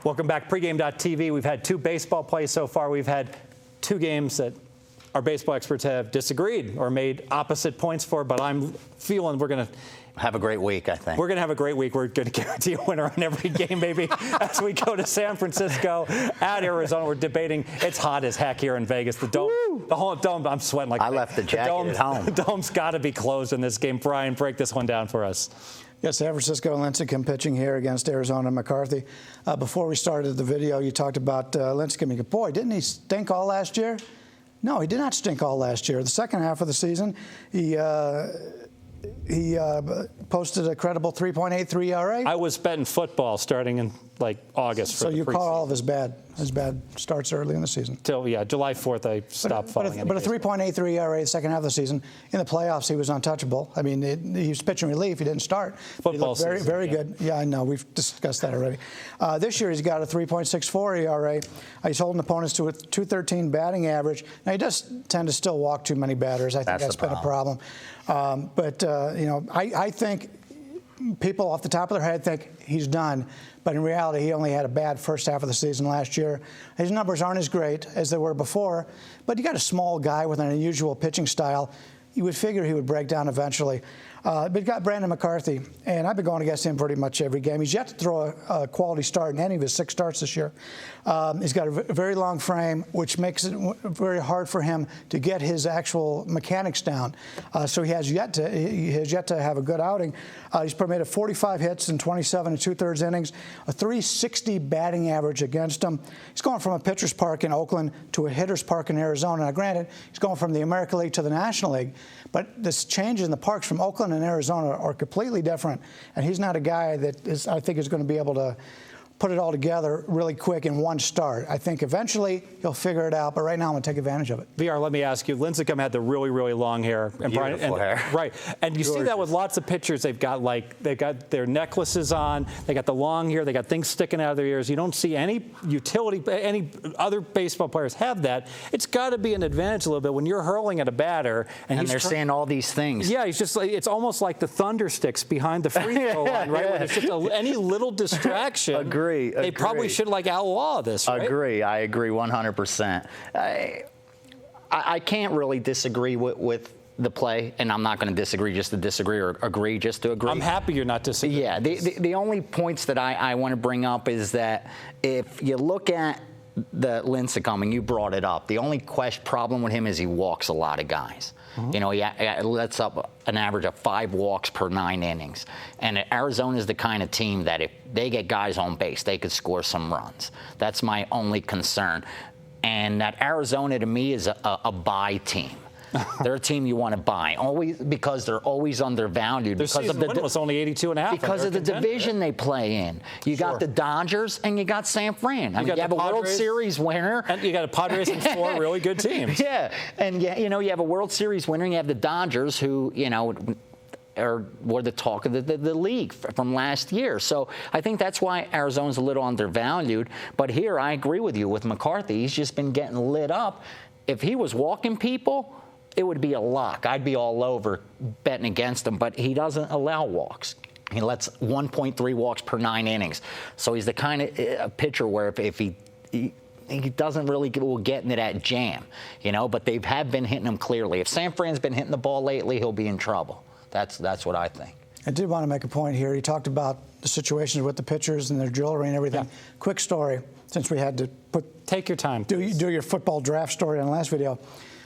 Welcome back, pregame.tv. We've had 2 baseball plays so far. We've had 2 games that our baseball experts have disagreed or made opposite points for, but I'm feeling we're going to have a great week, I think. We're going to have a great week. We're going to guarantee a winner on every game, maybe, as we go to San Francisco at Arizona. We're debating. It's hot as heck here in Vegas. The dome, the whole dome, I'm sweating like I left the jacket at home. The dome's got to be closed in this game. Brian, break this one down for us. Yes, San Francisco Lincecum pitching here against Arizona McCarthy. Before we started the video, you talked about Lincecum. Boy, didn't he stink all last year? No, he did not stink all last year. The second half of the season, he posted a credible 3.83 ERA. I was betting football starting in like August. So you caught all of his bad starts early in the season. Till July 4th, I stopped following. But a 3.83 ERA the second half of the season. In the playoffs, he was untouchable. I mean, he was pitching relief. He didn't start. Football season, very good. Yeah, I know. We've discussed that already. This year, he's got a 3.64 ERA. He's holding opponents to a 213 batting average. Now, he does tend to still walk too many batters. I think that's been a problem. I think people off the top of their head think he's done, but in reality, he only had a bad first half of the season last year. His numbers aren't as great as they were before, but you got a small guy with an unusual pitching style. You would figure he would break down eventually. But you got Brandon McCarthy, and I've been going against him pretty much every game. He's yet to throw a quality start in any of his 6 starts this year. He's got a very long frame, which makes it very hard for him to get his actual mechanics down. So he has yet to have a good outing. He's permitted 45 hits in 27 2/3 innings, a 360 batting average against him. He's going from a pitcher's park in Oakland to a hitter's park in Arizona. Now, granted, he's going from the American League to the National League, but this change in the parks from Oakland and Arizona are completely different, and he's not a guy that I think is going to be able to put it all together really quick in one start. I think eventually he'll figure it out, but right now I'm going to take advantage of it. VR, let me ask you, Lincecum had the really, really long hair. And beautiful hair. Right. And you see that with lots of pitchers. They've got their necklaces on, they got the long hair, they got things sticking out of their ears. You don't see any any other baseball players have that. It's got to be an advantage a little bit when you're hurling at a batter. And they're saying all these things. Yeah, he's just it's almost like the thunder sticks behind the free throw line, right? Where there's just any little distraction. Agree. They probably should outlaw this, right? I agree 100%. I can't really disagree with the play, and I'm not going to disagree just to disagree or agree just to agree. I'm happy you're not disagreeing. Yeah, the only points that I want to bring up is that if you look at the Lincecum, and you brought it up, the only problem with him is he walks a lot of guys. Mm-hmm. You know, he lets up an average of 5 walks per 9 innings. And Arizona is the kind of team that if they get guys on base, they could score some runs. That's my only concern. And that Arizona, to me, is a buy team. They're a team you want to buy, always because they're always undervalued. Their season win was only 82.5. Because of the division they play in. You got the Dodgers and you got San Fran. You have a World Series winner. And you got a Padres and 4 really good teams. Yeah, and you have a World Series winner, and you have the Dodgers who, were the talk of the league from last year. So I think that's why Arizona's a little undervalued. But here, I agree with you. With McCarthy, he's just been getting lit up. If he was walking people, it would be a lock. I'd be all over betting against him, but he doesn't allow walks. He lets 1.3 walks per 9 innings. So he's the kind of pitcher where if he doesn't really get into that jam, but they have been hitting him clearly. If San Fran's been hitting the ball lately, he'll be in trouble. That's what I think. I did want to make a point here. He talked about the situations with the pitchers and their jewelry and everything. Yeah. Quick story, since we had to take your time. Do your football draft story on the last video.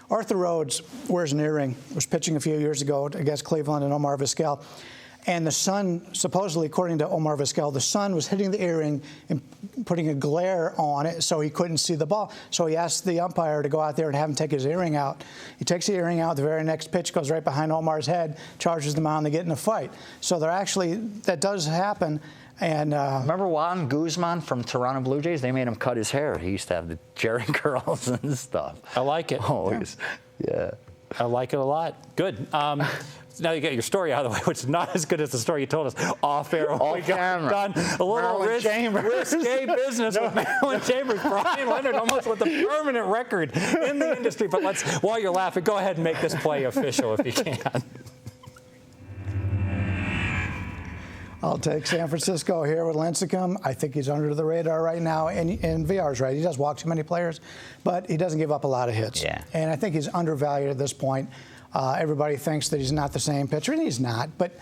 Arthur Rhodes wears an earring, was pitching a few years ago against Cleveland and Omar Vizquel. And the sun, supposedly, according to Omar Vizquel, the sun was hitting the earring and putting a glare on it so he couldn't see the ball. So he asked the umpire to go out there and have him take his earring out. He takes the earring out. The very next pitch goes right behind Omar's head, charges the mound, they get in a fight. So that does happen. And remember Juan Guzman from Toronto Blue Jays? They made him cut his hair. He used to have the Jerry curls and stuff. I like it. Always. Yeah. I like it a lot. Good. Now you get your story out of the way, which is not as good as the story you told us off air. Off camera. Done a little risque business with Maryland Chambers. Bryan Leonard almost with a permanent record in the industry. But while you're laughing, go ahead and make this play official if you can. I'll take San Francisco here with Lincecum. I think he's under the radar right now, and VR's right. He does walk too many players, but he doesn't give up a lot of hits. Yeah. And I think he's undervalued at this point. Everybody thinks that he's not the same pitcher, and he's not, but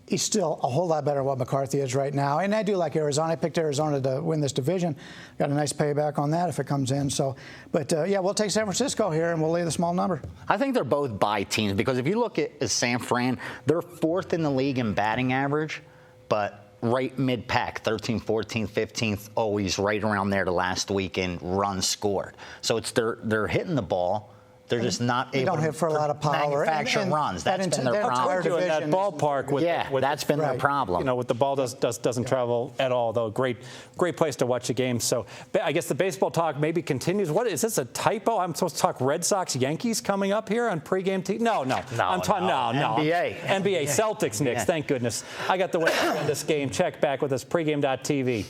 he's still a whole lot better than what McCarthy is right now. And I do like Arizona. I picked Arizona to win this division. Got a nice payback on that if it comes in. So, but yeah, we'll take San Francisco here, and we'll lay the small number. I think they're both buy teams because if you look at San Fran, they're 4th in the league in batting average, but right mid-pack, 13th, 14th, 15th, always right around there the last week in runs scored. So it's they're hitting the ball. They're just not able don't hit for a lot of power. manufacture runs. That's been their problem. In that ballpark with that's been their problem. You know, with the ball doesn't travel at all, though. Great place to watch a game. So I guess the baseball talk maybe continues. What is this, a typo? I'm supposed to talk Red Sox Yankees coming up here on pregame TV? No. I'm talking NBA. NBA Celtics Knicks. Thank goodness. I got the way to end this game. Check back with us pregame.tv.